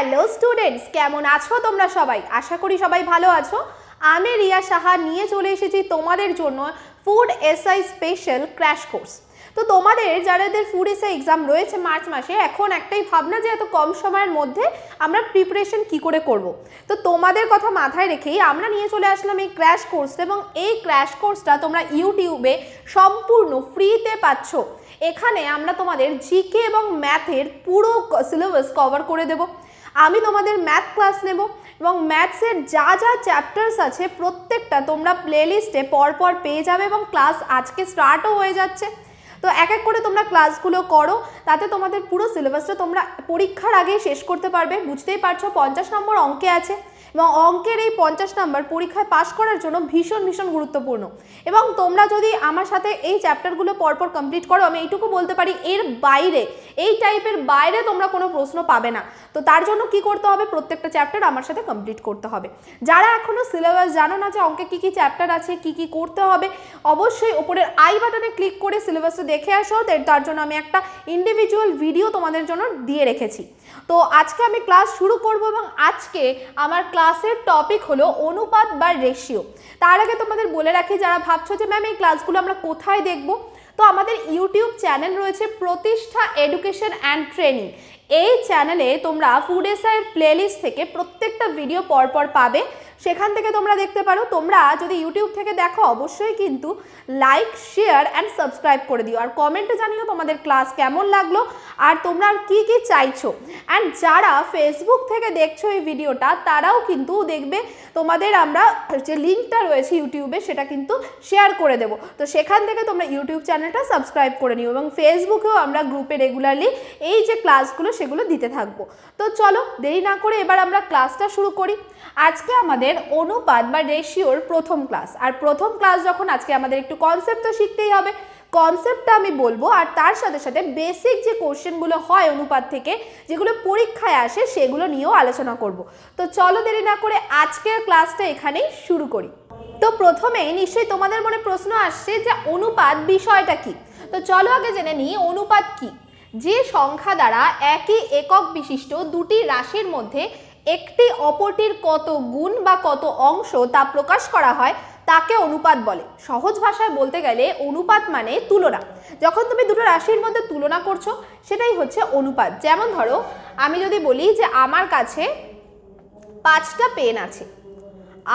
Hello students, কেমন আছো তোমরা সবাই? আশা করি সবাই ভালো আছো। আমি রিয়া সাহা নিয়ে চলে এসেছি তোমাদের জন্য food SI special crash course. তো তোমাদের যাদের ফুড এসআই এক্সাম রয়েছে মার্চ মাসে, এখন একটাই ভাবনা যে এত কম সময়ের মধ্যে আমরা প্রিপারেশন কি করে করব। তো তোমাদের কথা মাথায় রেখেই আমরা নিয়ে চলে আসলাম এই ক্র্যাশ কোর্সটা, এবং এই ক্র্যাশ কোর্সটা তোমরা ইউটিউবে সম্পূর্ণ ফ্রিতে পাচ্ছ। এখানে আমরা তোমাদের জিকে এবং ম্যাথের পুরো সিলেবাস কভার করে দেব। আমি তোমাদের ম্যাথ ক্লাস নেব এবং ম্যাথসের যা যা চ্যাপ্টার্স আছে প্রত্যেকটা তোমরা প্লেলিস্টে পরপর পেয়ে যাবে, এবং ক্লাস আজকে স্টার্টও হয়ে যাচ্ছে। তো এক এক করে তোমরা ক্লাসগুলো করো, তাতে তোমাদের পুরো সিলেবাসটা তোমরা পরীক্ষার আগেই শেষ করতে পারবে। বুঝতেই পারছো 50 নম্বর অঙ্কে আছে, এবং অঙ্কের এই 50 নম্বর পরীক্ষায় পাশ করার জন্য ভীষণ ভীষণ গুরুত্বপূর্ণ। এবং তোমরা যদি আমার সাথে এই চ্যাপ্টারগুলো পরপর কমপ্লিট করো, আমি এইটুকু বলতে পারি এর বাইরে, এই টাইপের বাইরে তোমরা কোনো প্রশ্ন পাবে না। তো তার জন্য কি করতে হবে, প্রত্যেকটা চ্যাপ্টার আমার সাথে কমপ্লিট করতে হবে। যারা এখনও সিলেবাস জানো না যে অঙ্কে কী কী চ্যাপ্টার আছে, কি কি করতে হবে, অবশ্যই ওপরের আই বাটনে ক্লিক করে সিলেবাসটা দেখে আসো। তার জন্য আমি একটা ইন্ডিভিজুয়াল ভিডিও তোমাদের জন্য দিয়ে রেখেছি। তো আজকে আমি ক্লাস শুরু করব, এবং আজকে আমার ক্লাসের টপিক হলো অনুপাত বা রেশিও। তার আগে তোমাদের বলে রাখি, যারা ভাবছো যে ম্যাম এই ক্লাসগুলো আমরা কোথায় দেখব, তো আমাদের ইউটিউব চ্যানেল রয়েছে প্রতিষ্ঠা এডুকেশন অ্যান্ড ট্রেনিং। এই চ্যানেলে তোমরা ফুড এসআইয়ের প্লেলিস্ট থেকে প্রত্যেকটা ভিডিও পরপর পাবে, সেখান থেকে তোমরা দেখতে পারো। তোমরা যদি ইউটিউব থেকে দেখো অবশ্যই কিন্তু লাইক, শেয়ার অ্যান্ড সাবস্ক্রাইব করে দিও, আর কমেন্টে জানিও তোমাদের ক্লাস কেমন লাগলো আর তোমরা কি কি চাইছো। অ্যান্ড যারা ফেসবুক থেকে দেখছো এই ভিডিওটা, তারাও কিন্তু দেখবে তোমাদের আমরা যে লিঙ্কটা রয়েছে ইউটিউবে সেটা কিন্তু শেয়ার করে দেবো। তো সেখান থেকে তোমরা ইউটিউব চ্যানেলটা সাবস্ক্রাইব করে নিও, এবং ফেসবুকেও আমরা গ্রুপে রেগুলারলি এই যে ক্লাসগুলো সেগুলো দিতে থাকবো। তো চলো দেরি না করে এবার আমরা ক্লাসটা শুরু করি। আজকে আমাদের অনুপাত বা রেশিওর প্রথম ক্লাস, আর প্রথম ক্লাস যখন আজকে আমাদের একটু কনসেপ্ট তো শিখতেই হবে। কনসেপ্টটা আমি বলবো, আর তার সাথে সাথে বেসিক যে কোশ্চেনগুলো হয় অনুপাত থেকে, যেগুলো পরীক্ষায় আসে, সেগুলো নিয়েও আলোচনা করব। তো চলো দেরি না করে আজকের ক্লাসটা এখানেই শুরু করি। তো প্রথমে নিশ্চয়ই তোমাদের মনে প্রশ্ন আসছে যে অনুপাত বিষয়টা কি। তো চলো আগে জেনে নিই অনুপাত কি। যে সংখ্যা দ্বারা একই একক বিশিষ্ট দুটি রাশির মধ্যে একটি অপরটির কত গুণ বা কত অংশ তা প্রকাশ করা হয় তাকে অনুপাত বলে। সহজ ভাষায় বলতে গেলে অনুপাত মানে তুলনা। যখন তুমি দুটো রাশির মধ্যে তুলনা করছো সেটাই হচ্ছে অনুপাত। যেমন ধরো আমি যদি বলি যে আমার কাছে 5টা পেন আছে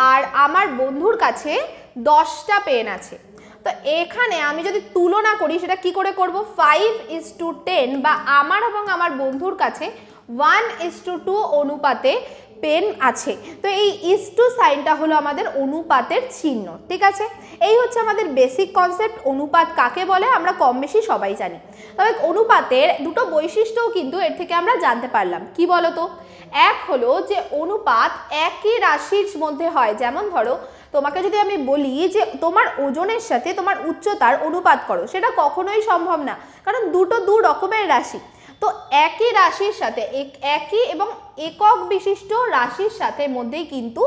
আর আমার বন্ধুর কাছে 10টা পেন আছে, তো এখানে আমি যদি তুলনা করি সেটা কি করে করব, 5:10 বা আমার এবং আমার বন্ধুর কাছে 1:2 অনুপাতে পেন আছে। তো এই ইসটু সাইনটা হলো আমাদের অনুপাতের চিহ্ন। ঠিক আছে, এই হচ্ছে আমাদের বেসিক কনসেপ্ট। অনুপাত কাকে বলে আমরা কম বেশি সবাই জানি, তবে অনুপাতের দুটো বৈশিষ্ট্যও কিন্তু এর থেকে আমরা জানতে পারলাম। কি বলো তো, এক হলো যে অনুপাত একই রাশির মধ্যে হয়। যেমন ধরো তোমাকে যদি আমি বলি যে তোমার ওজনের সাথে তোমার উচ্চতার অনুপাত করো, সেটা কখনোই সম্ভব না, কারণ দুটো দু রকমের রাশি। তো একই রাশির সাথে একই এবং একক বিশিষ্ট রাশির সাথে মধ্যেই কিন্তু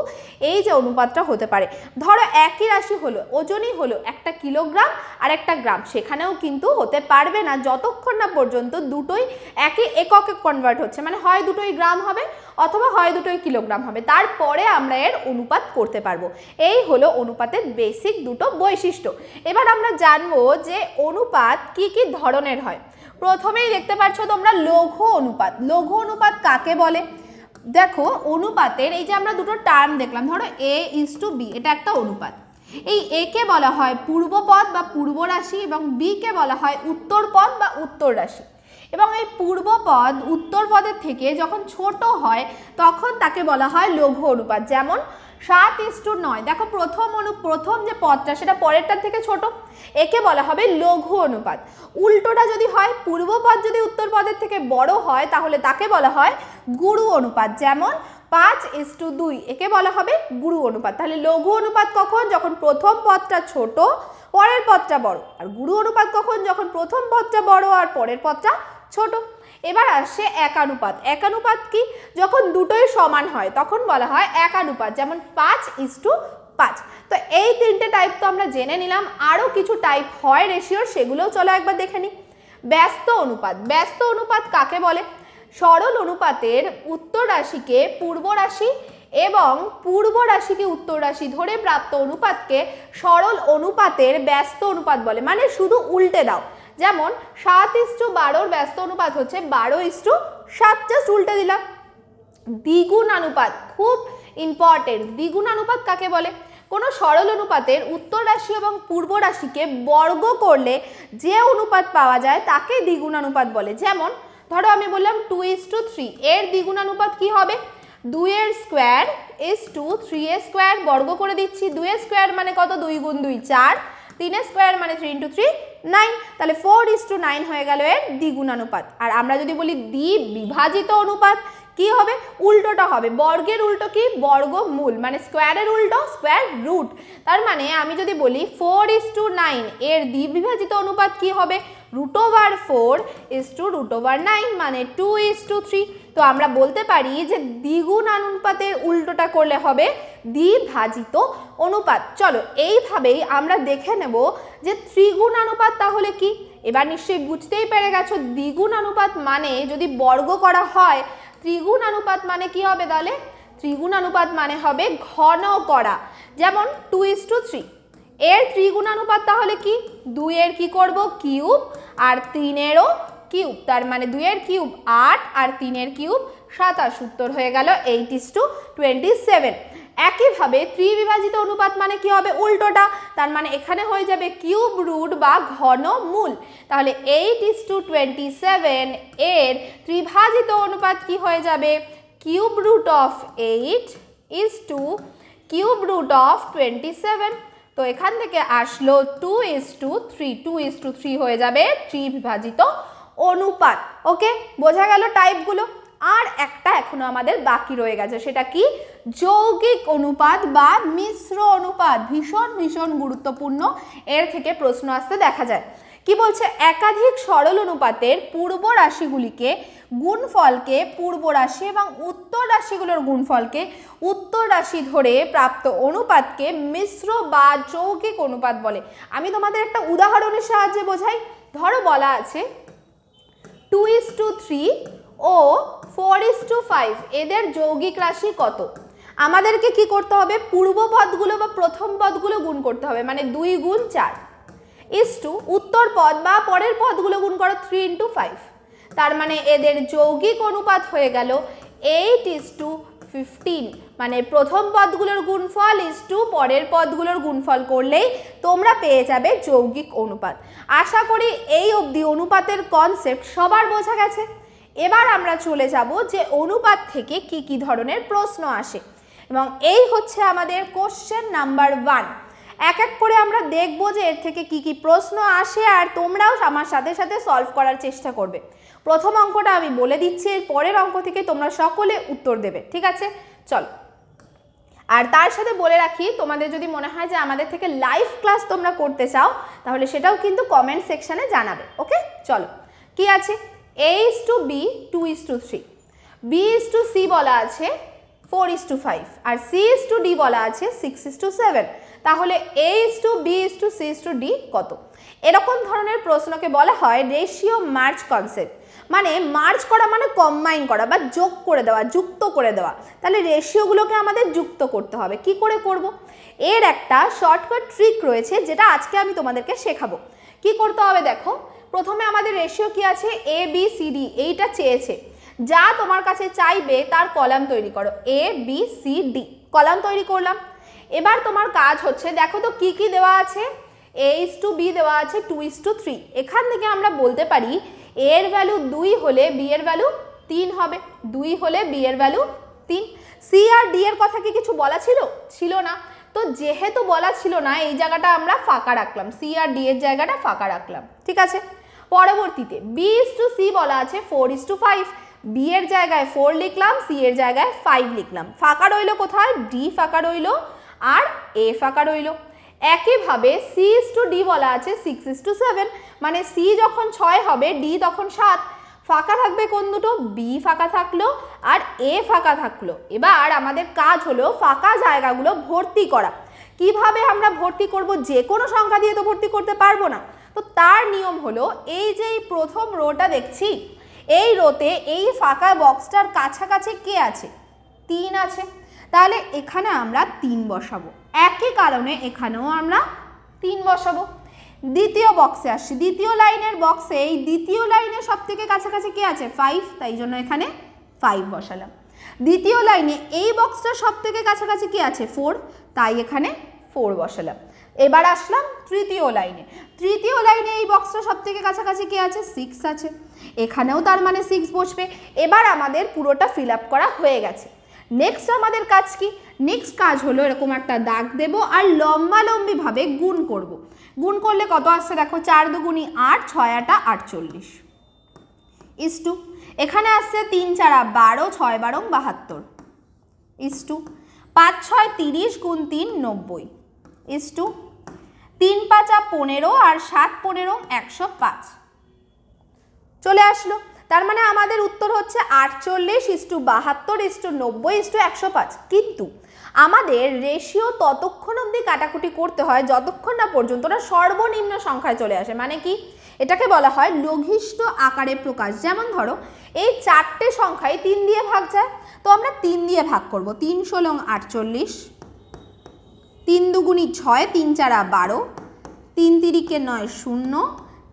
এই যে অনুপাতটা হতে পারে। ধরো একই রাশি হলো, ওজনই হলো 1 কিলোগ্রাম আর 1 গ্রাম, সেখানেও কিন্তু হতে পারবে না যতক্ষণ না পর্যন্ত দুটোই একই এককে কনভার্ট হচ্ছে, মানে হয় দুটোই গ্রাম হবে অথবা হয় দুটোই কিলোগ্রাম হবে, তারপরে আমরা এর অনুপাত করতে পারবো। এই হলো অনুপাতের বেসিক দুটো বৈশিষ্ট্য। এবার আমরা জানবো যে অনুপাত কি কি ধরনের হয়। প্রথমেই দেখতে পাচ্ছ তোমরা লঘু অনুপাত। লঘু অনুপাত কাকে বলে, দেখো অনুপাতের এই যে আমরা দুটো টার্ম দেখলাম, ধরো A:B, এটা একটা অনুপাত। এই A কে বলা হয় পূর্বপদ বা পূর্ব রাশি, এবং B কে বলা হয় উত্তর পদ বা উত্তর রাশি। এবং এই পূর্বপদ উত্তর পদের থেকে যখন ছোট হয় তখন তাকে বলা হয় লঘু অনুপাত। যেমন 7:9, দেখো প্রথম যে পদটা সেটা পরেরটার থেকে ছোট, একে বলা হবে লঘু অনুপাত। উল্টোটা যদি হয়, পূর্বপদ যদি উত্তর পদের থেকে বড় হয় তাহলে তাকে বলা হয় গুরু অনুপাত। যেমন 5:2, একে বলা হবে গুরু অনুপাত। তাহলে লঘু অনুপাত কখন, যখন প্রথম পদটা ছোট পরের পদটা বড়, আর গুরু অনুপাত কখন, যখন প্রথম পদটা বড় আর পরের পদটা ছোট। এবার আসছে একানুপাত। একানুপাত কি, যখন দুটোই সমান হয় তখন বলা হয় একানুপাত। যেমন 5:5। তো এই তিনটে টাইপ তো আমরা জেনে নিলাম, আরও কিছু টাইপ হয় রেশিওর, সেগুলোও চলো একবার দেখে নিই। ব্যস্ত অনুপাত। ব্যস্ত অনুপাত কাকে বলে, সরল অনুপাতের উত্তর রাশিকে পূর্ব রাশি এবং পূর্ব রাশিকে উত্তর রাশি ধরে প্রাপ্ত অনুপাতকে সরল অনুপাতের ব্যস্ত অনুপাত বলে। মানে শুধু উল্টে দাও, যেমন 7:12 ব্যস্ত অনুপাত হচ্ছে 12:7, জাস্ট উল্টে দিলাম। দ্বিগুণানুপাত খুব ইম্পর্টেন্ট। দ্বিগুণানুপাত কাকে বলে? কোনো সরল অনুপাতের উত্তর রাশি এবং পূর্ব রাশিকে বর্গ করলে যে অনুপাত পাওয়া যায় তাকে দ্বিগুণানুপাত বলে। যেমন ধরো আমি বললাম 2:3, এর দ্বিগুণানুপাত কি হবে? 2 এর স্কোয়ার ইজ টু 3 এর স্কোয়ার, বর্গ করে দিচ্ছি। 2 এর স্কোয়ার মানে কত? 2 গুণ 2 4, 3 এর স্কোয়ার মানে 3 × 3 9, তাহলে 4:9 হয়ে গেল এর দ্বিগুণানুপাত। আর আমরা যদি বলি দ্বিবিভাজিত অনুপাত কি হবে? উল্টোটা হবে। বর্গের উল্টো কি? বর্গমূল, মানে স্কোয়ারের উল্টো স্কোয়ার রুট। তার মানে আমি যদি বলি 4:9, এর দ্বিবিভাজিত অনুপাত কি হবে? √4 √9, মানে 2:3। তো আমরা বলতে পারি যে দ্বিগুণানুপাতের উল্টোটা করলে হবে দ্বিভাজিত অনুপাত। চলো এইভাবেই আমরা দেখে নেব যে ত্রিগুণানুপাত তাহলে কি। এবার নিশ্চয়ই বুঝতেই পেরে গেছো, দ্বিগুণানুপাত মানে যদি বর্গ করা হয়, ত্রিগুণানুপাত মানে কি হবে তাহলে? ত্রিগুণানুপাত মানে হবে ঘন করা। যেমন 2:3, এর ত্রিগুণানুপাত তাহলে কি? 2 এর কি করব? কিউব, আর 3 এরও কিউব, তার মানে 2 এর কিউব 8 আর 3 এর কিউব 27, উত্তর হয়ে গেল 8:27। একইভাবে ত্রিবিভাজিত অনুপাত মানে কি হবে? উল্টোটা, তার মানে এখানে হয়ে যাবে কিউব রুট বা ঘনমূল। তাহলে 8:27 এর ত্রিভাজিত অনুপাত কি হয়ে যাবে? Cube root of 8 is two cube root of 27। তো এখান থেকে আসলো 2:3, 2:3 হয়ে যাবে ত্রিবিভাজিত অনুপাত। ওকে, বোঝা গেল টাইপগুলো। আর একটা এখনো আমাদের বাকি রয়ে গেছে, সেটা কি? যৌগিক অনুপাত বা মিশ্র অনুপাত। ভীষণ ভীষণ গুরুত্বপূর্ণ, এর থেকে প্রশ্ন আসতে দেখা যায়। কি বলছে? একাধিক সরল অনুপাতের পূর্ব রাশিগুলিকে গুণফলকে পূর্ব রাশি এবং উত্তর রাশিগুলোর গুণফলকে উত্তর রাশি ধরে প্রাপ্ত অনুপাতকে মিশ্র বা যৌগিক অনুপাত বলে। আমি তোমাদের একটা উদাহরণের সাহায্যে বোঝাই। ধরো বলা আছে 2:3 ও 4:5, এদের যৌগিক রাশি কত? আমাদেরকে কি করতে হবে? পূর্ব পদগুলো বা প্রথম পদগুলো গুণ করতে হবে, মানে 2 গুণ 4 ইজ টু উত্তর পদ বা পরের পদগুলো গুণ করো 3 × 5, তার মানে এদের যৌগিক অনুপাত হয়ে গেল 8:15, মানে প্রথম পদগুলোর গুণফল ইজ টু পরের পদগুলোর গুণফল করলেই তোমরা পেয়ে যাবে যৌগিক অনুপাত। আশা করি এই অবধি অনুপাতের কনসেপ্ট সবার বোঝা গেছে। এবার আমরা চলে যাব যে অনুপাত থেকে কি কি ধরনের প্রশ্ন আসে, এবং এই হচ্ছে আমাদের কোশ্চেন নাম্বার 1। এক এক করে আমরা দেখব যে এর থেকে কি কি প্রশ্ন আসে, আর তোমরাও আমার সাথে সাথে সলভ করার চেষ্টা করবে। প্রথম অঙ্কটা আমি বলে দিচ্ছি, এর পরের অঙ্ক থেকে তোমরা সকলে উত্তর দেবে, ঠিক আছে? চলো। আর তার সাথে বলে রাখি, তোমাদের যদি মনে হয় যে আমাদের থেকে লাইভ ক্লাস তোমরা করতে চাও, তাহলে সেটাও কিন্তু কমেন্ট সেকশনে জানাবে। ওকে, চলো। কি আছে? A:B 2:3, B:C বলা আছে 4:5, আর C:D বলা আছে 6:7। তাহলে A:B:C:D কত? এরকম ধরনের প্রশ্নকে বলা হয় রেশিও মার্জ কনসেপ্ট। মানে মার্জ করা মানে কম্বাইন করা বা যোগ করে দেওয়া, যুক্ত করে দেওয়া। তাহলে রেশিওগুলোকে আমাদের যুক্ত করতে হবে। কি করে করব? এর একটা শর্টকাট ট্রিক রয়েছে, যেটা আজকে আমি তোমাদেরকে শেখাবো। কি করতে হবে দেখো, প্রথমে আমাদের রেশিও কি আছে? ABCD, এইটা চেয়েছে। যা তোমার কাছে চাইবে তার কলাম তৈরি করো। ABCD কলাম তৈরি করলাম। এবার তোমার কাজ হচ্ছে, দেখো তো কি কি দেওয়া আছে। A:B দেওয়া আছে 2:3। এখান থেকে আমরা বলতে পারি A এর ভ্যালু 2 হলে B এর ভ্যালু 3 হবে, 2 হলে B এর ভ্যালু 3। C আর D এর কথা কি কিছু বলা ছিল? ছিল না। তো যেহেতু বলা ছিল না, এই জায়গাটা আমরা ফাঁকা রাখলাম, C আর D এর জায়গাটা ফাঁকা রাখলাম, ঠিক আছে? পরবর্তীতে B:C বলা আছে 4:5, B এর জায়গায় 4 লিখলাম, C এর জায়গায় 5 লিখলাম। ফাঁকা রইল কোথায়? D ফাঁকা রইল আর A ফাঁকা রইল। একইভাবে C:D বলা আছে 6:7, মানে C যখন 6 হবে, D তখন 7। ফাঁকা থাকবে কোন দুটো? B ফাঁকা থাকলো আর A ফাঁকা থাকলো। এবার আমাদের কাজ হলো ফাঁকা জায়গাগুলো ভর্তি করা। কিভাবে আমরা ভর্তি করব? যে কোনো সংখ্যা দিয়ে তো ভর্তি করতে পারবো না। তো তার নিয়ম হলো, এই যে প্রথম রোটা দেখছি, এই রোতে এই ফাঁকা বক্সটার কাছাকাছি কে আছে? 3 আছে, তাহলে এখানে আমরা 3 বসাবো। একই কারণে এখানেও আমরা 3 বসাবো। দ্বিতীয় বক্সে আসছি, দ্বিতীয় লাইনের বক্সে এই দ্বিতীয় লাইনের সব থেকে কাছাকাছি কে আছে? 5, তাই জন্য এখানে 5 বসালাম। দ্বিতীয় লাইনে এই বক্সটার সব থেকে কাছাকাছি কে আছে? 4, তাই এখানে 4 বসালাম। এবার আসলাম তৃতীয় লাইনে, তৃতীয় লাইনে এই বক্সটা সব থেকে কাছাকাছি কে আছে? 6 আছে, এখানেও তার মানে 6 বসবে। এবার আমাদের পুরোটা ফিল আপ করা হয়ে গেছে। নেক্সট আমাদের কাজ কি? নেক্সট কাজ হলো এরকম একটা দাগ দেব আর লম্বালম্বিভাবে গুণ করব। গুণ করলে কত আসছে দেখো, 4 দুগুণী 8, 6 আটা 48 ইস-টু এখানে আসছে 3 4 12, 6 12 72 ইস-টু 5 6 30 গুণ 3 90 ইস-টু 3 5 15 আর 7 15 105 চলে আসলো। তার মানে আমাদের উত্তর হচ্ছে 48:72:90:105। কিন্তু আমাদের রেশিও ততক্ষণ অবধি কাটাকুটি করতে হয় যতক্ষণ না পর্যন্ত ওটা সর্বনিম্ন সংখ্যায় চলে আসে। মানে কি? এটাকে বলা হয় লঘিষ্ঠ আকারে প্রকাশ। যেমন ধরো এই 4টে সংখ্যায় 3 দিয়ে ভাগ যায়, তো আমরা 3 দিয়ে ভাগ করব। 3 ষোলং 48, 3 দুগুণী 6, 3 4 12, 3 তিরিকে 9 0,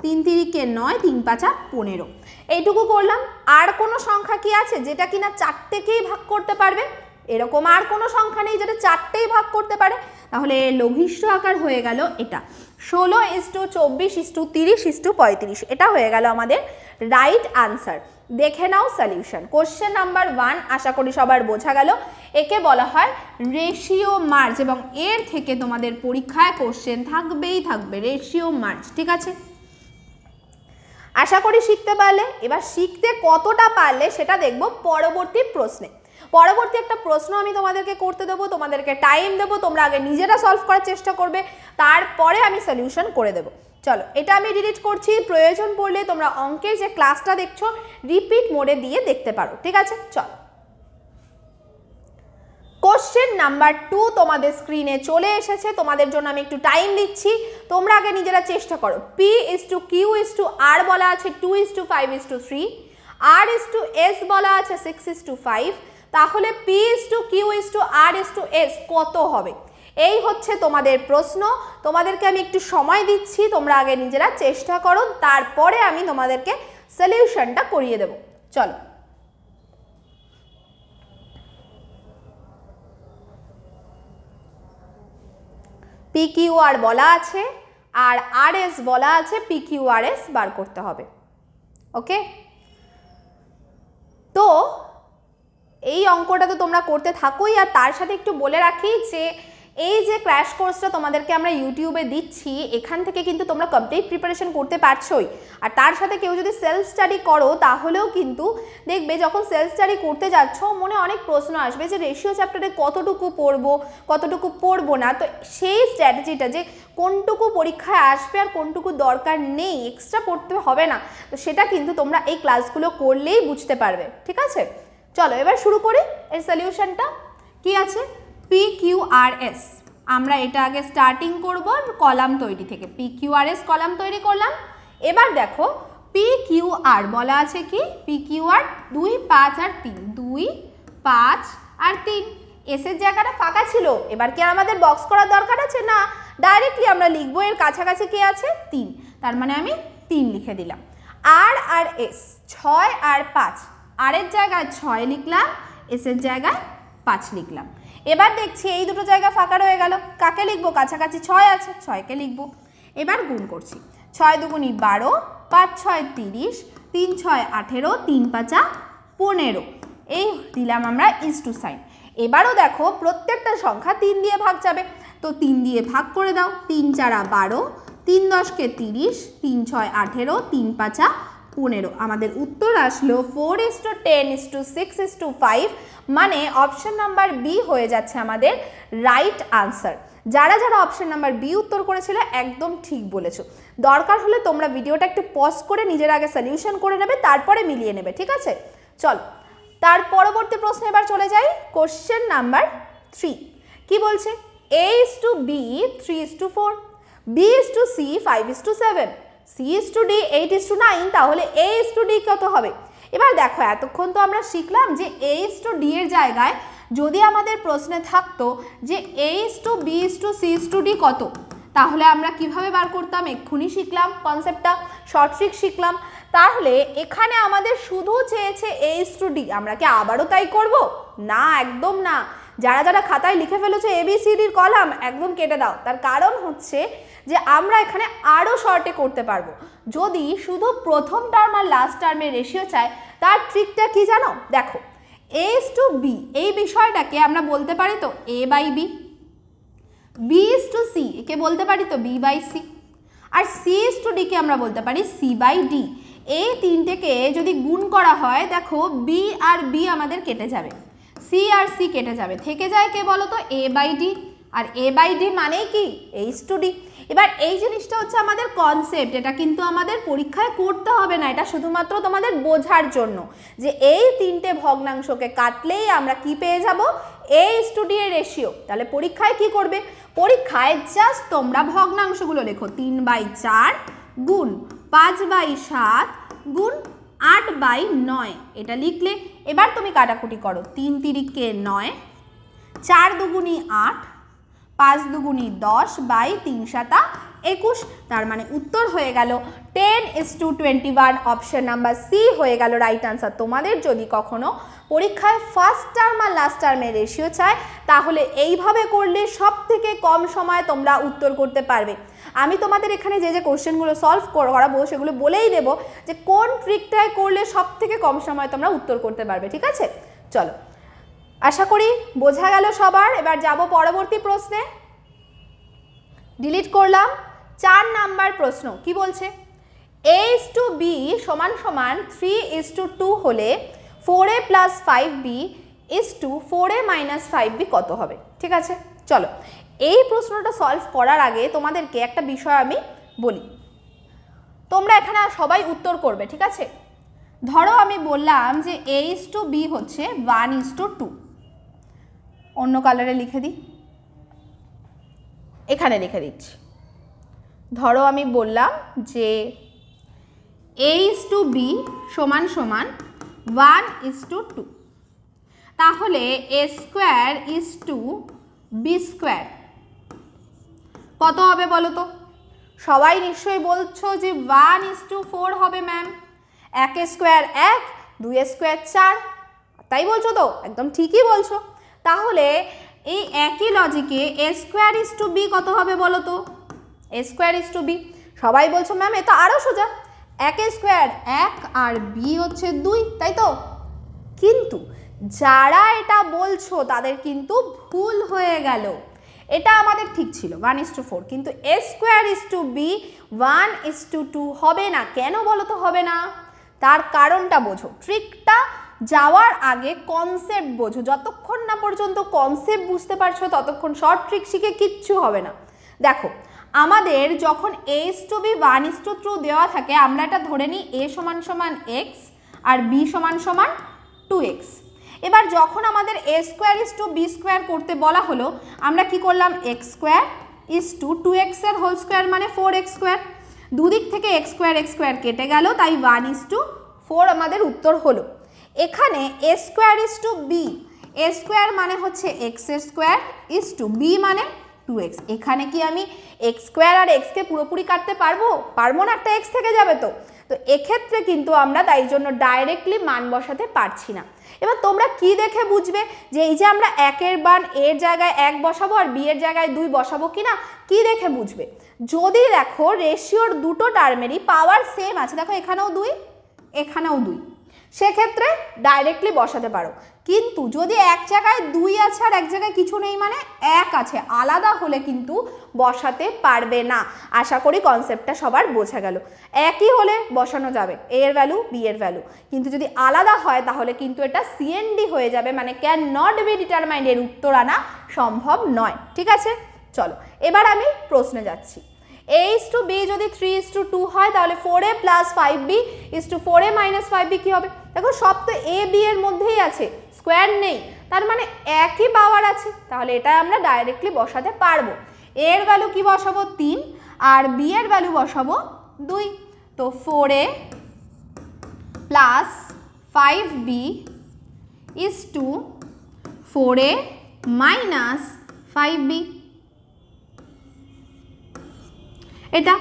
3 তিরিকে 9, 3 5 15 এইটুকু করলাম। আর কোনো সংখ্যা কি আছে যেটা কিনা 4টেকেই ভাগ করতে পারবে? এরকম আর কোনো সংখ্যা নেই যেটা 4টেই ভাগ করতে পারে। তাহলে লঘিষ্ঠ আকার হয়ে গেল এটা 16:24:30:35। এটা হয়ে গেল আমাদের রাইট আনসার। দেখে নাও সলিউশন। কোশ্চেন নাম্বার 1 আশা করি সবার বোঝা গেল। একে বলা হয় রেশিও মার্জ এবং এর থেকে তোমাদের পরীক্ষায় কোশ্চেন থাকবেই থাকবে, রেশিও মার্জ। ঠিক আছে, আশা করি শিখতে পারলে। এবার শিখতে কতটা পারলে সেটা দেখব পরবর্তী প্রশ্নে। পরবর্তী একটা প্রশ্ন আমি তোমাদেরকে করতে দেবো, তোমাদেরকে টাইম দেবো, তোমরা আগে নিজেরা সলভ করার চেষ্টা করবে, তারপরে আমি সলিউশন করে দেবো। চলো এটা আমি ডিলিট করছি। প্রয়োজন পড়লে তোমরা অঙ্কের যে ক্লাসটা দেখছো রিপিট মোডে দিয়ে দেখতে পারো। ঠিক আছে, চলো কোশ্চেন নাম্বার 2 তোমাদের স্ক্রিনে চলে এসেছে। তোমাদের জন্য আমি একটু টাইম দিচ্ছি, তোমরা আগে নিজেরা চেষ্টা করো। P/Q/R বলা আছে 2:5:3, R/S বলা আছে 6:5, তাহলে P/Q/R/S কত হবে? এই হচ্ছে তোমাদের প্রশ্ন। তোমাদেরকে আমি একটু সময় দিচ্ছি, তোমরা আগে নিজেরা চেষ্টা করো, তারপরে আমি তোমাদেরকে সলিউশনটা করিয়ে দেব। চলো PQR বলা আছে আর RS বলা আছে, PQRS বার করতে হবে। ওকে, তো এই অঙ্কটা তো তোমরা করতে থাকোই। আর তার সাথে একটু বলে রাখি যে এই যে ক্র্যাশ কোর্সটা তোমাদেরকে আমরা ইউটিউবে দিচ্ছি, এখান থেকে কিন্তু তোমরা কমপ্লিট প্রিপারেশন করতে পারছোই। আর তার সাথে কেউ যদি সেলফ স্টাডি করো তাহলেও কিন্তু দেখবে যখন সেলফ স্টাডি করতে যাচ্ছ মনে অনেক প্রশ্ন আসবে যে রেশিও চ্যাপ্টারে কতটুকু পড়বো কতটুকু পড়বো না। তো সেই স্ট্র্যাটেজিটা যে কোনটুকু পরীক্ষায় আসবে আর কোনটুকু দরকার নেই, এক্সট্রা পড়তে হবে না, তো সেটা কিন্তু তোমরা এই ক্লাসগুলো করলেই বুঝতে পারবে। ঠিক আছে, চলো এবার শুরু করি। এর সলিউশনটা কি আছে? PQRS, আমরা এটা আগে স্টার্টিং করব কলাম তৈরি থেকে। PQRS কলাম তৈরি করলাম। এবার দেখো PQR বলা আছে কি? PQR 2 5 আর 3, 2 5 আর 3। এসের জায়গাটা ফাঁকা ছিল, এবার কি আমাদের বক্স করার দরকার আছে? না, ডাইরেক্টলি আমরা লিখবো এর কাছাকাছি কি আছে? 3, তার মানে আমি 3 লিখে দিলাম। R আর S 6 আর 5, আর এর জায়গায় 6 লিখলাম, এস এর জায়গায় 5 লিখলাম। এবার দেখছি এই দুটো জায়গা ফাঁকা রয়ে গেল, কাকে লিখবো? কাছাকাছি 6 আছে, 6কে লিখবো। এবার গুণ করছি, 6 দুগুণী 12, 5 6 30, 3 6 18, 3 5 15, এই দিলাম আমরা ইস-টু সাইন। এবারও দেখো প্রত্যেকটা সংখ্যা 3 দিয়ে ভাগ যাবে, তো 3 দিয়ে ভাগ করে দাও। 3 4 12, 3 10 30, 3 6 18, 3 5 15। আমাদের উত্তর আসলো 4:10:6:5, মানে অপশন নাম্বার বি হয়ে যাচ্ছে আমাদের রাইট আনসার। যারা যারা অপশন নাম্বার বি উত্তর করেছিল একদম ঠিক বলেছো। দরকার হলে তোমরা ভিডিওটা একটু পজ করে নিজের আগে সলিউশন করে নেবে, তারপরে মিলিয়ে নেবে। ঠিক আছে, চলো তার পরবর্তী প্রশ্ন এবার চলে যাই। কোশ্চেন নাম্বার 3 কি বলছে? A/B 3:4, B/C 5:7, C/D 8:9, তাহলে A/D কত হবে? এবার দেখো এতক্ষণ তো আমরা শিখলাম যে A:D এর জায়গায় যদি আমাদের প্রশ্নে থাকতো যে A:B:C:D কত, তাহলে আমরা কিভাবে বার করতাম, এক্ষুনি শিখলাম কনসেপ্টটা, শর্ট ট্রিক শিখলাম। তাহলে এখানে আমাদের শুধু চেয়েছে A:D, আমরা কি আবারও তাই করব? না, একদম না। যারা যারা খাতায় লিখে ফেলেছো ABCDর কলাম একদম কেটে দাও। তার কারণ হচ্ছে যে আমরা এখানে আরও শর্টে করতে পারবো। যদি শুধু প্রথম টার্ম আর লাস্ট টার্মের রেশিও চাই, তার ট্রিকটা কি জানো? দেখো, A:B এই বিষয়টাকে আমরা বলতে পারি তো A/B, B:C একে বলতে পারি তো B/C, আর C:D কে আমরা বলতে পারি C/D। এই তিনটেকে যদি গুণ করা হয়, দেখো B আর B আমাদের কেটে যাবে, C আর C কেটে যাবে, থেকে যায় কে বলো তো A/D, আর A/D মানেই কি H:D। এবার এই জিনিসটা হচ্ছে আমাদের কনসেপ্ট, এটা কিন্তু আমাদের পরীক্ষায় করতে হবে না, এটা শুধুমাত্র তোমাদের বোঝার জন্য যে এই তিনটে ভগ্নাংশকে কাটলেই আমরা কি পেয়ে যাব, A:D এর রেশিও। তাহলে পরীক্ষায় কি করবে, পরীক্ষায় জাস্ট তোমরা ভগ্নাংশগুলো লেখো 3/4 গুণ 5/7 গুণ 8/9, এটা লিখলে এবার তুমি কাটাকুটি করো, 3 তিরিকে 9, 4 দুগুণী 8, 5 দুগুণী 10 বাই 3 সাতা 21, তার মানে উত্তর হয়ে গেল 10:21। অপশন নাম্বার সি হয়ে গেল রাইট আনসার। তোমাদের যদি কখনো পরীক্ষায় ফার্স্ট টার্ম আর লাস্ট টার্মের রেশিও চায়, তাহলে এইভাবে করলে সব থেকে কম সময়ে তোমরা উত্তর করতে পারবে। আমি তোমাদের এখানে যে যে কোশ্চেনগুলো সলভ করাবো সেগুলো বলেই দেবো যে কোন ট্রিকটায় করলে সব থেকে কম সময়ে তোমরা উত্তর করতে পারবে। ঠিক আছে, চলো, আশা করি বোঝা গেল সবার। এবার যাব পরবর্তী প্রশ্নে। ডিলিট করলাম। 4 নাম্বার প্রশ্ন কি বলছে, A:B সমান সমান 3:2 হলে 4A + 5B = 4A - 5B কত হবে? ঠিক আছে, চলো এই প্রশ্নটা সলভ করার আগে তোমাদেরকে একটা বিষয় আমি বলি, তোমরা এখানে সবাই উত্তর করবে। ঠিক আছে, ধরো আমি বললাম যে A:B হচ্ছে 1:2, অন্য কালারে লিখে দিই, এখানে লিখে দিচ্ছি। ধরো আমি বললাম যে A:B সমান সমান 1:2, তাহলে A²:B² কত হবে বলো তো? সবাই নিশ্চয়ই বলছো যে 1:4 হবে ম্যাম, 1² 1, 2² 4, তাই বলছো তো? একদম ঠিকই বলছো। তাহলে এই একই লজিকে A²:B কত হবে বলো তো? A²:B সবাই বলছো ম্যাম এ তো আরও সোজা, 1² 1 আর B হচ্ছে 2, তাই তো? কিন্তু যারা এটা বলছো তাদের কিন্তু ভুল হয়ে গেল, এটা আমাদের ঠিক ছিল 1:4, কিন্তু A²:B 1:2 হবে না। কেন বলো তো হবে না? তার কারণটা বোঝো, ট্রিকটা যাওয়ার আগে কনসেপ্ট বোঝো। যতক্ষণ না পর্যন্ত কনসেপ্ট বুঝতে পারছো ততক্ষণ শর্ট ট্রিক শিখে কিচ্ছু হবে না। দেখো আমাদের যখন A:B 1:2 দেওয়া থাকে, আমরা এটা ধরে নিই A = x R B = 2x। এবার যখন আমাদের A²:B² করতে বলা হলো, আমরা কি করলাম, x² 2x এর হোল স্কোয়ার মানে 4x², দুদিক থেকে x² কেটে গেল, তাই 1:4 আমাদের উত্তর হলো। এখানে A²:B, A² মানে হচ্ছে x² B মানে 2x, এখানে কি আমি x² আর x কে পুরোপুরি কাটতে পারবো? পারবো না, একটা x থেকে যাবে তো। তো এক্ষেত্রে কিন্তু আমরা তাই জন্য ডাইরেক্টলি মান বসাতে পারছি না। এবার তোমরা কি দেখে বুঝবে যে এই যে আমরা 1-এর মান এর জায়গায় 1 বসাবো আর b এর জায়গায় 2 বসাবো কিনা? কি দেখে বুঝবে? যদি দেখো রেশিওর দুটো টার্মেরই পাওয়ার সেম আছে, দেখো এখানেও 2 এখানেও 2, সেক্ষেত্রে ডাইরেক্টলি বসাতে পারো। কিন্তু যদি এক জায়গায় 2 আছে আর এক জায়গায় কিছু নেই মানে 1 আছে, আলাদা হলে কিন্তু বসাতে পারবে না। আশা করি কনসেপ্টটা সবার বোঝা গেল। একই হলে বসানো যাবে a এর ভ্যালু b এর ভ্যালু, কিন্তু যদি আলাদা হয় তাহলে কিন্তু এটা CND হয়ে যাবে, মানে ক্যান নট বি ডিটারমাইন্ড, এর উত্তর আনা সম্ভব নয়। ঠিক আছে, চলো এবার আমি প্রশ্নে যাচ্ছি। A:B যদি 3:2 হয় তাহলে 4A + 5B = 4A - 5B কি হবে? দেখো সব তো A B এর মধ্যেই আছে, স্কোয়ার নেই, তার মানে একই পাওয়ার আছে, তাহলে এটা আমরা ডাইরেক্টলি বসাতে পারবো। A এর ভ্যালু কি বসাবো 3 আর B এর ভ্যালু বসাবো 2, তো 4A + 5b is to 4a minus 5b। এটা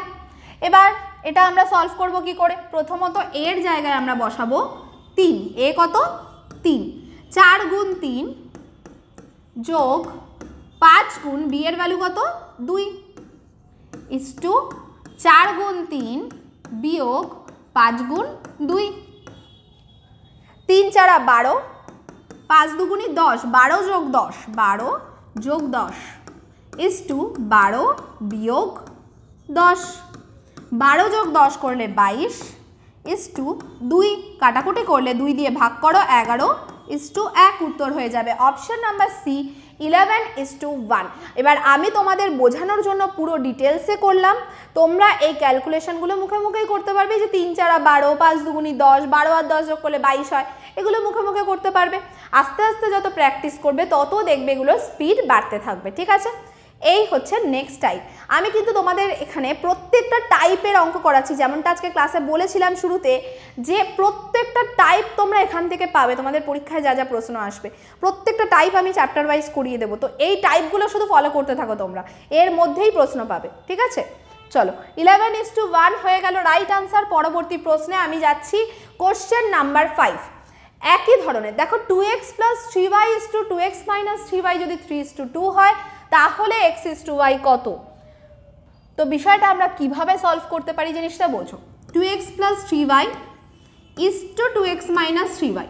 এবার এটা আমরা সলভ করব কি করে? প্রথমত এর জায়গায় আমরা বসাবো 3, এ কত 3, 4 গুণ 3 যোগ 5 গুণ বি এর ভ্যালু কত 2 ইজ টু 4 গুণ 3 বিয়োগ 5 গুণ 2, 3 4 12, 5 দুগুণী 10, 12 যোগ 10, 12 যোগ 10 ইজ টু 12 বিয়োগ 10, 12 যোগ 10 করলে 22 ইজ টু 2, কাটাকুটি করলে 2 দিয়ে ভাগ করো 11 ইজ টু 1, উত্তর হয়ে যাবে অপশন নাম্বার সি 11:1। এবার আমি তোমাদের বোঝানোর জন্য পুরো ডিটেলসে করলাম, তোমরা এই ক্যালকুলেশনগুলো মুখে মুখেই করতে পারবে, যে 3 4 12, 5 দুগুণী 10, 12 আর 10 যোগ করলে 22 হয়, এগুলো মুখে মুখে করতে পারবে। আস্তে আস্তে যত প্র্যাকটিস করবে তত দেখবে এগুলোর স্পিড বাড়তে থাকবে, ঠিক আছে? এই হচ্ছে নেক্সট টাইপ। আমি কিন্তু তোমাদের এখানে প্রত্যেকটা টাইপের অঙ্ক করাচ্ছি, যেমনটা আজকে ক্লাসে বলেছিলাম শুরুতে, যে প্রত্যেকটা টাইপ তোমরা এখান থেকে পাবে, তোমাদের পরীক্ষায় যা যা প্রশ্ন আসবে প্রত্যেকটা টাইপ আমি চ্যাপ্টার ওয়াইজ করিয়ে দেবো। তো এই টাইপগুলো শুধু ফলো করতে থাকো তোমরা, এর মধ্যেই প্রশ্ন পাবে, ঠিক আছে? চলো 11:1 হয়ে গেল রাইট আনসার। পরবর্তী প্রশ্নে আমি যাচ্ছি কোশ্চেন নাম্বার 5। একই ধরনের দেখো 2x + 3y = 2x - 3y যদি 3:2 হয় তাহলে x = y কত? তো বিষয়টা আমরা কিভাবে সলভ করতে পারি জিনিসটা বোঝো। 2x + 3y = 2x - 3y,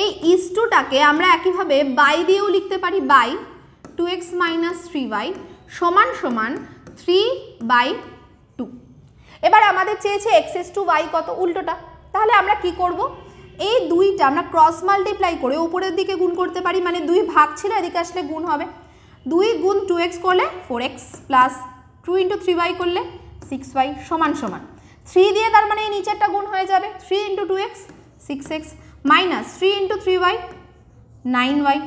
এই ইস্টুটাকে আমরা একইভাবে বাই দিয়েও লিখতে পারি, বাই 2x - 3y সমান সমান 3/2। এবার আমাদের চেয়েছে x = y কত, উল্টোটা। তাহলে আমরা কি করব, এই দুইটা আমরা ক্রস মাল্টিপ্লাই করে উপরের দিকে গুণ করতে পারি, মানে 2 ভাগ ছিল এদিকে আসলে গুণ হবে। 2 গুণ 2x করলে 4x প্লাস 2 × 3y করলে 6y সমান সমান 3 দিয়ে, তার মানে এই নিচেরটা গুণ হয়ে যাবে, 3 × 2x 6x minus 3 × 3y 9y।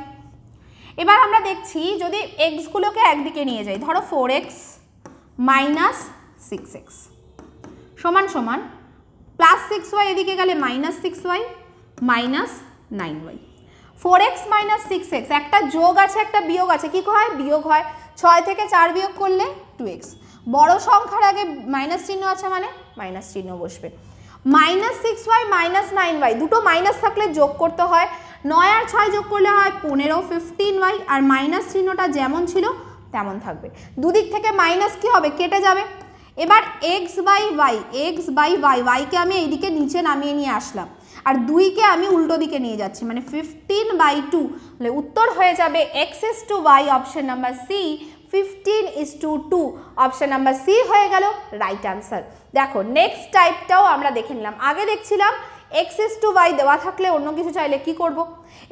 এবার আমরা দেখছি যদি এক্সগুলোকে একদিকে নিয়ে যাই, ধরো 4x মাইনাস 6x সমান সমান প্লাস 6y এদিকে গেলে minus 6y minus 9y। 4x minus 6x একটা যোগ আছে একটা বিয়োগ আছে, কি হয় বিয়োগ হয়, 6 থেকে 4 বিয়োগ করলে 2x, বড় সংখ্যার আগে মাইনাস চিহ্ন আছে মানে মাইনাস চিহ্ন বসবে। মাইনাস 6y মাইনাস 9y, দুটো মাইনাস থাকলে যোগ করতে হয়, 9 আর 6 যোগ করলে হয় 15 15y, আর মাইনাস চিহ্নটা যেমন ছিল তেমন থাকবে, দুদিক থেকে মাইনাস কি হবে কেটে যাবে। এবার x/y কে আমি এইদিকে নিচে নামিয়ে নিয়ে আসলাম, আর 2কে আমি উল্টো দিকে নিয়ে যাচ্ছি, মানে 15/2, তাহলে উত্তর হয়ে যাবে x = y, option number C 15:2, option number C হয়ে গেল রাইট আনসার। দেখো নেক্সট টাইপটাও আমরা দেখে নিলাম। আগে দেখছিলাম x = y দেওয়া থাকলে অন্য কিছু চাইলে কি করব,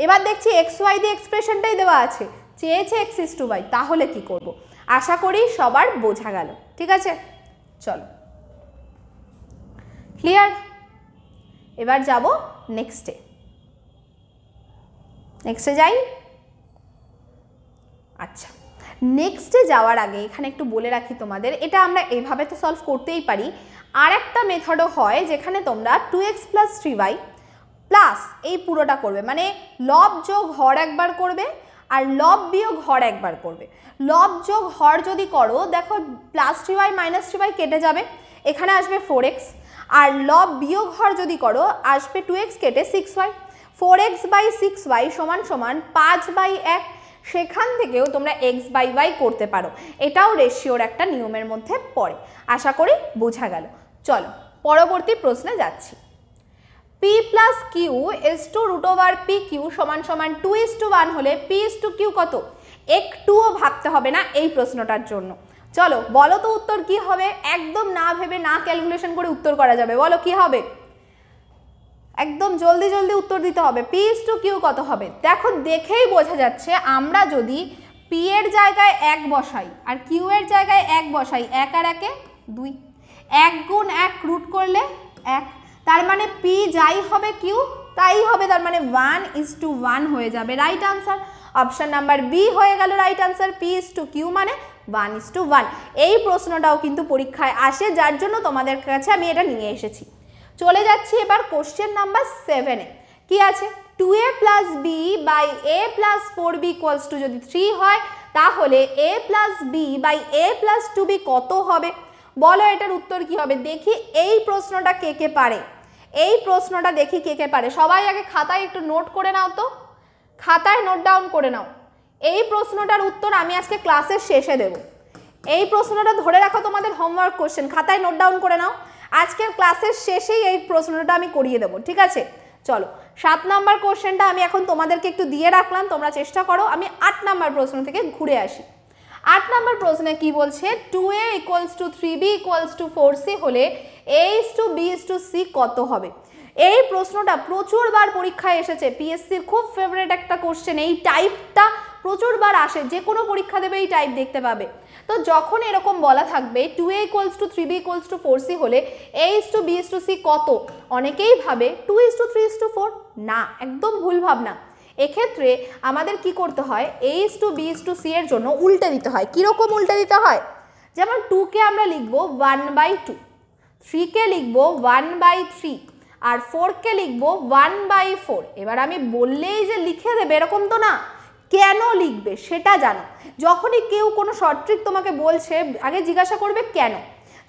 এবার দেখছি xy দিয়ে এক্সপ্রেশনটাই দেওয়া আছে, চেয়েছে x = y, তাহলে কি করব? আশা করি সবার বোঝা গেল, ঠিক আছে? চলো ক্লিয়ার। এবার যাব নেক্সটে যাই। আচ্ছা, নেক্সটে যাওয়ার আগে এখানে একটু বলে রাখি তোমাদের, এটা আমরা এইভাবে তো সলভ করতেই পারি, আর একটা মেথডও হয় যেখানে তোমরা 2x + 3y প্লাস এই পুরোটা করবে, মানে লব যোগ হর একবার করবে আর লব বিয়োগ হর একবার করবে। লব যোগ হর যদি করো দেখো +3y - 3y কেটে যাবে, এখানে আসবে 4x, আর লব বিয়োগ হর যদি করো আসবে 2x কেটে 6y, 4x/6y সমান সমান 5/1, সেখান থেকেও তোমরা x/y করতে পারো, এটাও রেশিওর একটা নিয়মের মধ্যে পড়ে। আশা করি বোঝা গেল। চলো পরবর্তী প্রশ্নে যাচ্ছি। p + q = √pq সমান সমান 2:1 হলে p/q কত? একটুও ভাবতে হবে না এই প্রশ্নটার জন্য। চলো বলো তো উত্তর কি হবে, একদম না ভেবে না ক্যালকুলেশন করে উত্তর করা যাবে, বলো কি হবে, একদম জলদি জলদি উত্তর দিতে হবে। p/q কত হবে? দেখো দেখেই বোঝা যাচ্ছে, আমরা যদি p এর জায়গায় 1 বসাই আর q এর জায়গায় 1 বসাই, 1 আর 1 2, 1 গুণ 1 রুট করলে 1, তার মানে p যাই হবে q তাই হবে, তার মানে 1:1 হয়ে যাবে right answer. Option number B হয়ে গেল রাইট আনসার, p/q মানে 1:1। এই প্রশ্নটাও কিন্তু পরীক্ষায় আসে, যার জন্য তোমাদের কাছে আমি এটা নিয়ে এসেছি। চলে যাচ্ছি এবার কোশ্চেন নাম্বার 7-এ। কি আছে? 2a plus B by A plus 4b equals to যদি 3 হয় তাহলে a plus B by A plus 2b কত হবে? বলো এটার উত্তর কি হবে? দেখি এই প্রশ্নটা কে কে পারে, এই প্রশ্নটা দেখি কে কে পারে। সবাই আগে খাতায় একটু নোট করে নাও তো, খাতায় নোট ডাউন করে নাও। এই প্রশ্নটার উত্তর আমি আজকে ক্লাসের শেষে দেব। এই প্রশ্নটা ধরে রাখো, তোমাদের হোমওয়ার্ক কোশ্চেন, খাতায় নোট ডাউন করে নাও। আজকের ক্লাসের শেষেই এই প্রশ্নটা আমি করিয়ে দেবো, ঠিক আছে? চলো 7 নাম্বার কোশ্চেনটা আমি এখন তোমাদেরকে একটু দিয়ে রাখলাম, তোমরা চেষ্টা করো আমি 8 নাম্বার প্রশ্ন থেকে ঘুরে আসি। 8 নাম্বার প্রশ্নে কি বলছে? 2a equals to 3b equals to 4c হলে a is to b is to c কত হবে? এই প্রশ্নটা প্রচুরবার পরীক্ষায় এসেছে, পিএসসির খুব ফেভারিট একটা কোশ্চেন। এই টাইপটা প্রচুরবার আসে, যে কোনো পরীক্ষা দেবে এই টাইপ দেখতে পাবে। তো যখন এরকম বলা থাকবে 2a equals to 3b equals to 4c হলে a is to b is to c কত, অনেকেই ভাবে 2 ইস টু 3 ইস টু 4। না, একদম ভুল ভাবনা। এক্ষেত্রে আমাদের কি করতে হয়? a is to b is to c এর জন্য উল্টে দিতে হয়। কীরকম উল্টে দিতে হয়? যেমন 2কে আমরা লিখবো 1/2, 3কে লিখবো 1/3, আর 4কে লিখবো 1/4। এবার আমি বললেই যে লিখে দেবে এরকম তো না, কেন লিখবে সেটা জানো। যখনই কেউ কোনো শর্ট ট্রিক তোমাকে বলছে আগে জিজ্ঞাসা করবে কেন,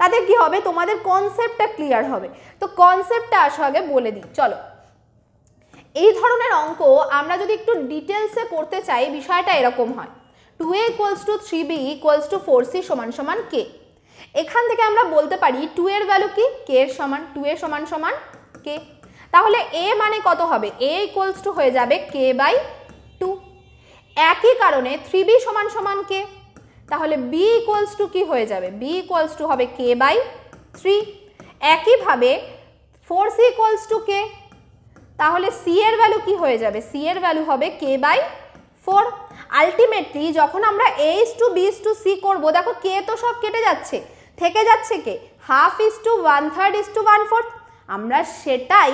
তাতে কি হবে? তোমাদের কনসেপ্টটা ক্লিয়ার হবে। তো কনসেপ্টটা আসো আগে বলে দিই। চলো, এই ধরনের অঙ্ক আমরা যদি একটু ডিটেলসে করতে চাই, বিষয়টা এরকম হয়। 2a equals to 3b equals to 4c সমান সমান k। এখান থেকে আমরা বলতে পারি 2 এর ভ্যালু কি? k এর সমান, 2a সমান সমান k। তাহলে a মানে কত হবে? a ইকুয়ালস টু হয়ে যাবে k/2। একই কারণে 3b সমান সমান k, তাহলে b ইকুয়ালস টু কি হয়ে যাবে? b ইকুয়ালস টু হবে k/3। একইভাবে 4c ইকুয়ালস টু k, তাহলে c এর ভ্যালু কি হয়ে যাবে? c এর ভ্যালু হবে k/4। আলটিমেটলি যখন আমরা a is to b is to c করবো, দেখো k তো সব কেটে যাচ্ছে, থেকে যাচ্ছে কে? Half is to 1/3 is to 1/4। আমরা সেটাই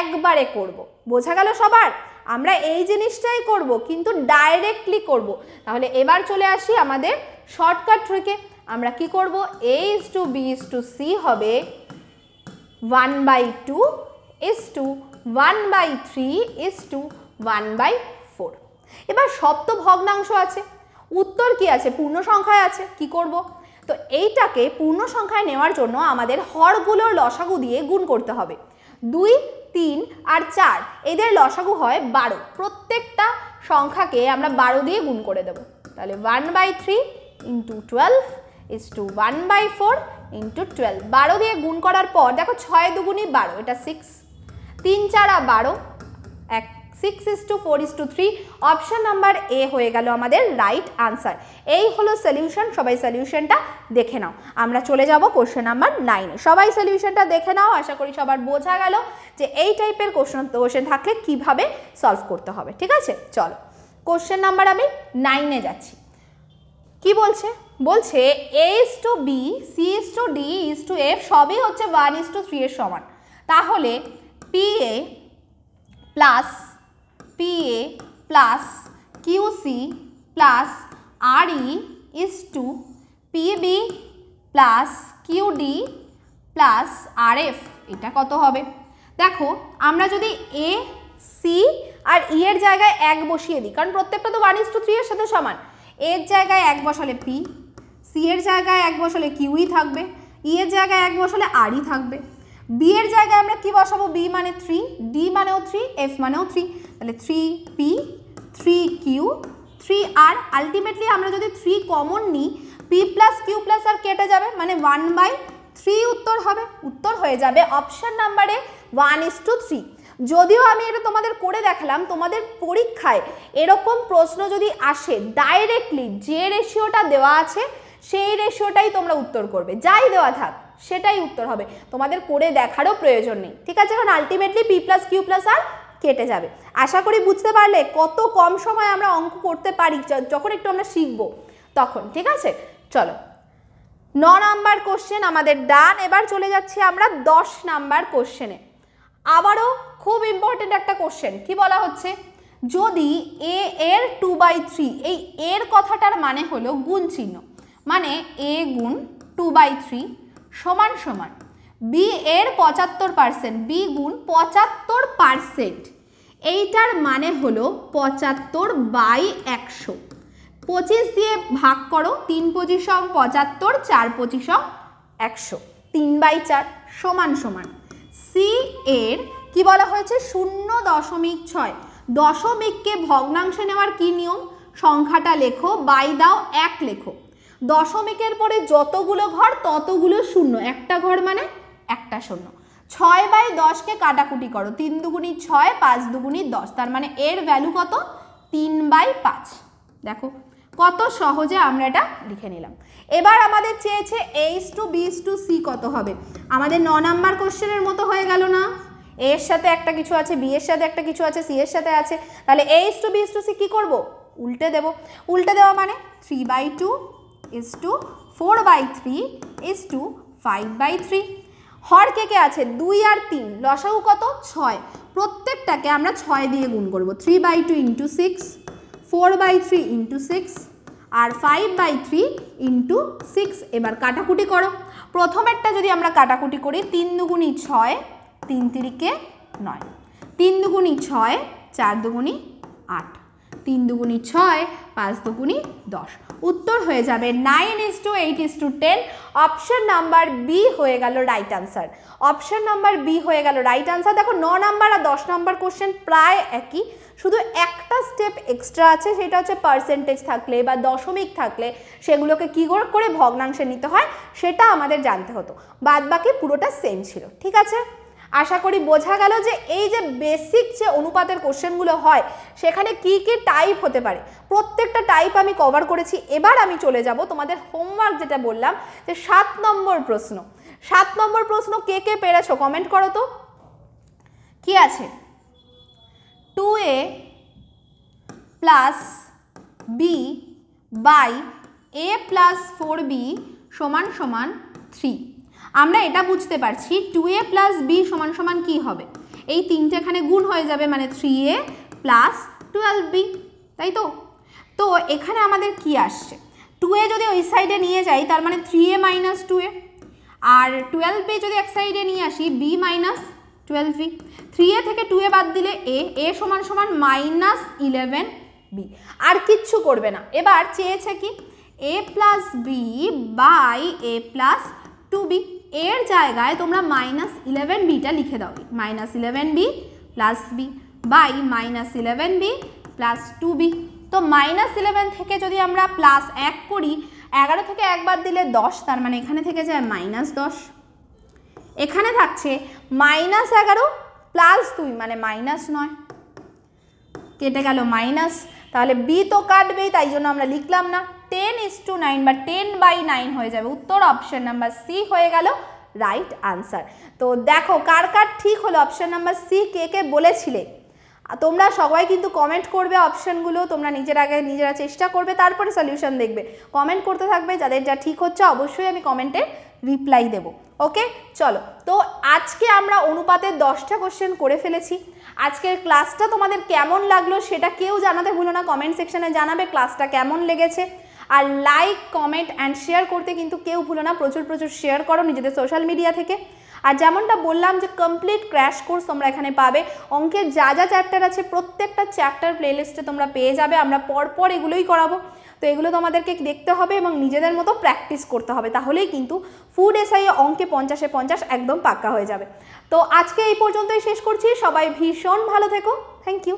একবারে করব। বোঝা গেল সবার? আমরা এই জিনিসটাই করব, কিন্তু ডাইরেক্টলি করব। তাহলে এবার চলে আসি আমাদের শর্টকাট ট্রিকে। আমরা কি করব? a is to b is to c হবে 1/2 ইস টু 1/3 ইস টু 1/4। এবার সব তো ভগ্নাংশ আছে, উত্তর কি আছে? পূর্ণ সংখ্যায় আছে। কি করব? তো এইটাকে পূর্ণ সংখ্যায় নেওয়ার জন্য আমাদের হরগুলোর লসাগু দিয়ে গুণ করতে হবে। 2, 3 আর 4 এদের লসাগু হয় 12। প্রত্যেকটা সংখ্যাকে আমরা 12 দিয়ে গুণ করে দেব। তাহলে 1/3 ইন্টু 12 ইস টু 1/4 ইন্টু 12। 12 দিয়ে গুণ করার পর দেখো 6 দুগুণি 12, এটা 6, 3 4 12, 6 is to 4 is to 3। Option number A হয়ে গেল আমাদের রাইট আনসার। এই হলো সলিউশন। সবাই সলিউশনটা দেখে নাও। আমরা চলে যাব কোশ্চেন নাম্বার 9-এ। সবাই সলিউশনটা দেখে নাও। আশা করি সবার বোঝা গেল যে এই টাইপের কোশ্চেন থাকলে কিভাবে সলভ করতে হবে। ঠিক আছে, চলো কোশ্চেন নাম্বার আমি 9-এ যাচ্ছি। কি বলছে? বলছে a is to b, c is to d is to f সবই হচ্ছে 1 ইস টু 3 এর সমান। তাহলে pa plus qc plus re is to pb plus qd plus rf, এটা কত হবে? দেখো আমরা যদি a, c আর e এর জায়গায় 1 বসিয়ে দিই, কারণ প্রত্যেকটা তো 1 ইস টু 3 এর সাথে সমান। এর জায়গায় 1 বসালে p, c এর জায়গায় 1 বসালে qe থাকবে, e এর জায়গায় 1 বসালে re থাকবে। b এর জায়গায় আমরা কি বসাবো? b মানে 3, d মানেও 3, f মানেও 3, তাহলে 3p 3q 3r। আলটিমেটলি আমরা যদি 3 কমন নিই, p প্লাস q প্লাস আর কেটে যাবে, মানে 1/3 উত্তর হবে। উত্তর হয়ে যাবে অপশন নাম্বারে 1 ইস টু 3। যদিও আমি এটা তোমাদের করে দেখালাম, তোমাদের পরীক্ষায় এরকম প্রশ্ন যদি আসে ডাইরেক্টলি যে রেশিওটা দেওয়া আছে সেই রেশিওটাই তোমরা উত্তর করবে, যাই দেওয়া থাক সেটাই উত্তর হবে, তোমাদের করে দেখারও প্রয়োজন নেই। ঠিক আছে, কারণ ultimately p plus q plus আর কেটে যাবে। আশা করি বুঝতে পারলে কত কম সময় আমরা অঙ্ক করতে পারি যখন একটু আমরা শিখবো তখন। ঠিক আছে, চলো 9 নাম্বার কোশ্চেন আমাদের ডান। এবার চলে যাচ্ছি আমরা 10 নাম্বার কোশ্চেনে। আবারও খুব ইম্পর্টেন্ট একটা কোশ্চেন। কি বলা হচ্ছে? যদি a এর 2/3, এই এর কথাটার মানে হলো গুণ চিহ্ন, মানে a গুণ 2/3 সমান সমান বি এর 75%, বি গুণ 75%, এইটার মানে হলো 75/100। 25 দিয়ে ভাগ করো, 3 পঁচিশং 75, 4 পঁচিশং 100, 3/4 সমান সমান সি এর কি বলা হয়েছে 0.6। দশমিককে ভগ্নাংশে নেওয়ার কি নিয়ম, সংখ্যাটা লেখো, বাই দাও 1 লেখো, দশমিকের পরে যতগুলো ঘর ততগুলো শূন্য, একটা ঘর মানে একটা শূন্য। 6/10কে কাটাকুটি করো, 3 দুগুণী 6, 5 দুগুণী 10, তার মানে এর ভ্যালু কত 3/5। দেখো কত সহজে আমরা এটা লিখে নিলাম। এবার আমাদের চেয়েছে A:B:C কত হবে, আমাদের 9 নাম্বার কোশ্চেনের মতো হয়ে গেল না, A এর সাথে একটা কিছু আছে, B এর সাথে একটা কিছু আছে, C এর সাথে আছে, তাহলে A:B:C কি করব, উল্টে দেব। উল্টে দেওয়া মানে 3/2 4/3 5/3। হর কে কে আছে 2 আর 3, লসাগু কত 6, প্রত্যেকটাকে আমরা 6 দিয়ে গুণ করব। 3/2 × 6, 4/3 × 6 আর 5/3 × 6। এবার কাটাকুটি করো, প্রথমেরটা যদি আমরা কাটাকুটি করি 3 দুগুণী 6, 3 তিরিকে 9, 3 দুগুণী 6, 4 দুগুণী 8, 3 দুগুণী 6, 5 দুগুণী 10, উত্তর হয়ে যাবে 9:8:10। অপশন নাম্বার বি হয়ে গেল right answer. Option number B হয়ে গেল রাইট আনসার। দেখো 9 নাম্বার আর 10 নাম্বার কোশ্চেন প্রায় একই, শুধু একটা স্টেপ এক্সট্রা আছে, সেটা হচ্ছে পার্সেন্টেজ থাকলে বা দশমিক থাকলে সেগুলোকে কী করে ভগ্নাংশে নিতে হয় সেটা আমাদের জানতে হতো, বাদ বাকি পুরোটা সেম ছিল। ঠিক আছে, আশা করি বোঝা গেল যে এই যে বেসিক যে অনুপাতের কোশ্চেনগুলো হয় সেখানে কি কি টাইপ হতে পারে, প্রত্যেকটা টাইপ আমি কভার করেছি। এবার আমি চলে যাব তোমাদের হোমওয়ার্ক, যেটা বললাম যে 7 নম্বর প্রশ্ন। 7 নম্বর প্রশ্ন কে কে পেরেছো কমেন্ট করো তো। কি আছে, 2a + b / a + 4b = 3। আমরা এটা বুঝতে পারছি 2a + b = কি হবে, এই তিনটে এখানে গুণ হয়ে যাবে, মানে 3a + 12b, তাই তো। তো এখানে আমাদের কি আসছে, 2a যদি ওই সাইডে নিয়ে যাই তার মানে 3a - 2a, আর 12b যদি এক সাইডে নিয়ে আসি b - 12b, 3a থেকে 2a বাদ দিলে a = -11b, আর কিচ্ছু করবে না। এবার চেয়েছে কি a + b / a + 2b, এর জায়গায় তোমরা -11bটা লিখে দাও, -11b + b / -11b + 2b। তো -11 থেকে যদি আমরা +1 করি, 11 থেকে 1 বাদ দিলে 10, তার মানে এখানে থেকে যায় -10, এখানে থাকছে -11 + 2 মানে -9, কেটে গেল মাইনাস, তাহলে বি তো কাটবেই, তাই জন্য আমরা লিখলাম না। 10:9 বা 10/9 হয়ে যাবে। উত্তর অপশন নাম্বার সি হয়ে গেল রাইট আনসার। তো দেখো কার কার ঠিক হলো অপশন নাম্বার সি, কে কে বলেছিলে। তোমরা সবাই কিন্তু কমেন্ট করবে অপশনগুলো, তোমরা নিজেরা চেষ্টা করবে, তারপরে সলিউশন দেখবে, কমেন্ট করতে থাকবে, যাদের যা ঠিক হচ্ছে অবশ্যই আমি কমেন্টে রিপ্লাই দেব। ওকে, চলো। তো আজকে আমরা অনুপাতের 10টা কোশ্চেন করে ফেলেছি। আজকের ক্লাসটা তোমাদের কেমন লাগলো সেটা কেউ জানাতে ভুলো না, কমেন্ট সেকশনে জানাবে ক্লাসটা কেমন লেগেছে। আর লাইক, কমেন্ট অ্যান্ড শেয়ার করতে কিন্তু কেউ ভুলো না, প্রচুর শেয়ার করো নিজেদের সোশ্যাল মিডিয়া থেকে। আর যেমনটা বললাম যে কমপ্লিট ক্র্যাশ কোর্স তোমরা এখানে পাবে, অঙ্কের যা যা চ্যাপ্টার আছে প্রত্যেকটা চ্যাপ্টার প্লেলিস্টে তোমরা পেয়ে যাবে, আমরা পরপর এগুলোই করাবো। তো এগুলো তোমাদেরকে দেখতে হবে এবং নিজেদের মতো প্র্যাকটিস করতে হবে, তাহলেই কিন্তু ফুড এসআই অঙ্কে 50-এ 50 একদম পাক্কা হয়ে যাবে। তো আজকে এই পর্যন্তই শেষ করছি, সবাই ভীষণ ভালো থেকো, থ্যাংক ইউ।